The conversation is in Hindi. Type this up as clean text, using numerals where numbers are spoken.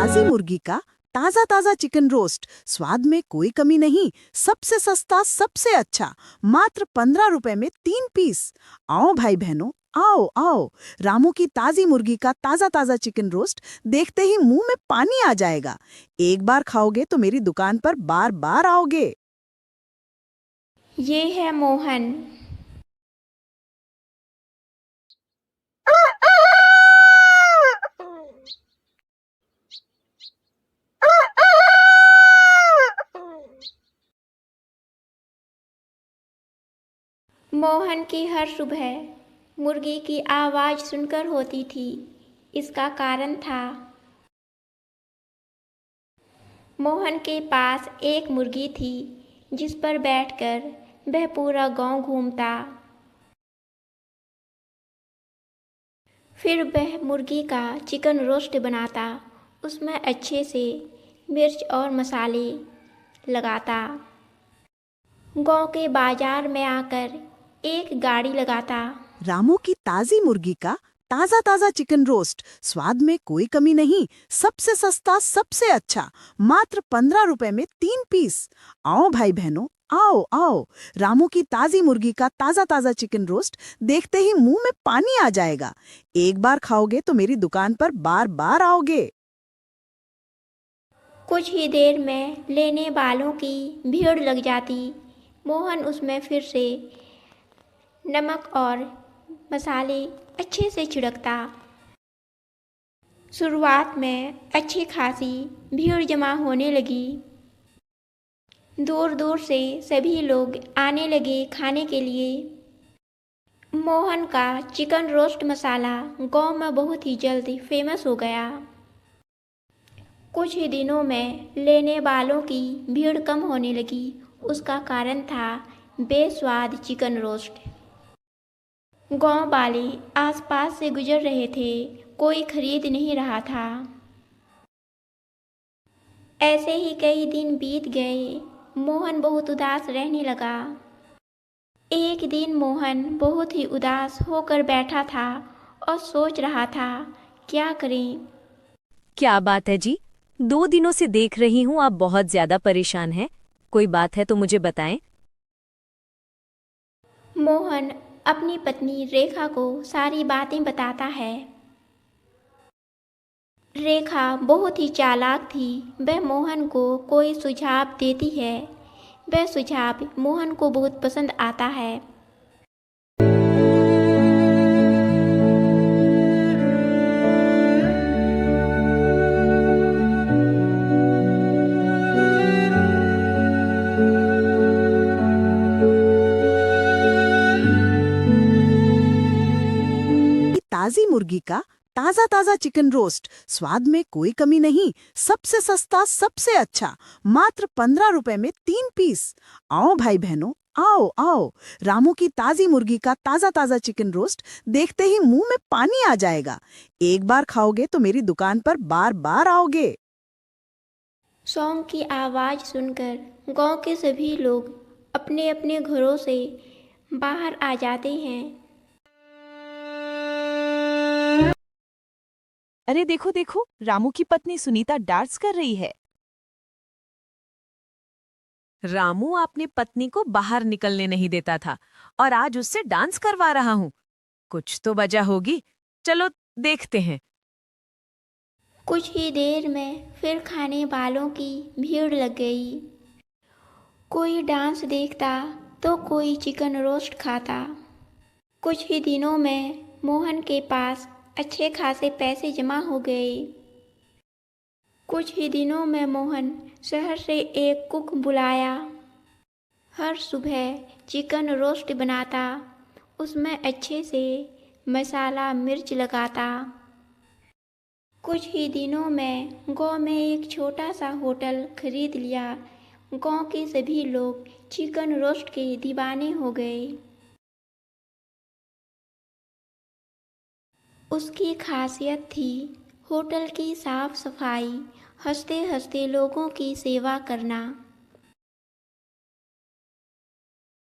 ताजी मुर्गी का ताजा ताजा चिकन रोस्ट, स्वाद में कोई कमी नहीं, सबसे सस्ता सबसे अच्छा, मात्र 15 रुपए में 3 पीस। आओ भाई बहनों, आओ आओ। रामू की ताजी मुर्गी का ताजा ताजा चिकन रोस्ट देखते ही मुंह में पानी आ जाएगा। एक बार खाओगे तो मेरी दुकान पर बार बार आओगे। ये है मोहन। मोहन की हर सुबह मुर्गी की आवाज़ सुनकर होती थी। इसका कारण था, मोहन के पास एक मुर्गी थी जिस पर बैठकर वह पूरा गांव घूमता। फिर वह मुर्गी का चिकन रोस्ट बनाता, उसमें अच्छे से मिर्च और मसाले लगाता। गांव के बाजार में आकर एक गाड़ी लगाता। रामू की ताजी मुर्गी का ताजा ताजा चिकन रोस्ट, स्वाद में कोई कमी नहीं, सबसे सस्ता सबसे अच्छा, मात्र 15 रुपए में 3 पीस। आओ भाई बहनों, आओ आओ। रामू की ताजी मुर्गी का ताजा ताजा चिकन रोस्ट देखते ही मुंह में पानी आ जाएगा। एक बार खाओगे तो मेरी दुकान पर बार बार आओगे। कुछ ही देर में लेने वालों की भीड़ लग जाती। मोहन उसमें फिर से नमक और मसाले अच्छे से छिड़कता। शुरुआत में अच्छी खासी भीड़ जमा होने लगी। दूर दूर से सभी लोग आने लगे खाने के लिए। मोहन का चिकन रोस्ट मसाला गांव में बहुत ही जल्द फेमस हो गया। कुछ ही दिनों में लेने वालों की भीड़ कम होने लगी। उसका कारण था बेस्वाद चिकन रोस्ट। गांव वाले आसपास से गुजर रहे थे, कोई खरीद नहीं रहा था। ऐसे ही कई दिन बीत गए। मोहन बहुत उदास रहने लगा। एक दिन मोहन बहुत ही उदास होकर बैठा था और सोच रहा था, क्या करें। क्या बात है जी? 2 दिनों से देख रही हूँ आप बहुत ज्यादा परेशान हैं। कोई बात है तो मुझे बताएं। मोहन अपनी पत्नी रेखा को सारी बातें बताता है। रेखा बहुत ही चालाक थी। वह मोहन को कोई सुझाव देती है, वह सुझाव मोहन को बहुत पसंद आता है। ताजी मुर्गी का ताजा ताजा चिकन रोस्ट, स्वाद में कोई कमी नहीं, सबसे सस्ता सबसे अच्छा, मात्र 15 रुपए में 3 पीस। आओ भाई बहनों, आओ आओ। रामू की ताजी मुर्गी का ताजा ताजा चिकन रोस्ट देखते ही मुंह में पानी आ जाएगा। एक बार खाओगे तो मेरी दुकान पर बार बार आओगे। सॉन्ग की आवाज़ सुनकर गांव के सभी लोग अपने अपने घरों से बाहर आ जाते हैं। अरे देखो देखो, रामू की पत्नी सुनीता डांस कर रही है। रामू अपनी पत्नी को बाहर निकलने नहीं देता था और आज उससे डांस करवा रहा हूँ। कुछ तो वजह होगी, चलो देखते हैं। कुछ ही देर में फिर खाने वालों की भीड़ लग गई। कोई डांस देखता तो कोई चिकन रोस्ट खाता। कुछ ही दिनों में मोहन के पास अच्छे खासे पैसे जमा हो गए। कुछ ही दिनों में मोहन शहर से एक कुक बुलाया। हर सुबह चिकन रोस्ट बनाता, उसमें अच्छे से मसाला मिर्च लगाता। कुछ ही दिनों में गांव में एक छोटा सा होटल खरीद लिया। गांव के सभी लोग चिकन रोस्ट के दीवाने हो गए। उसकी खासियत थी होटल की साफ सफाई, हंसते हंसते लोगों की सेवा करना।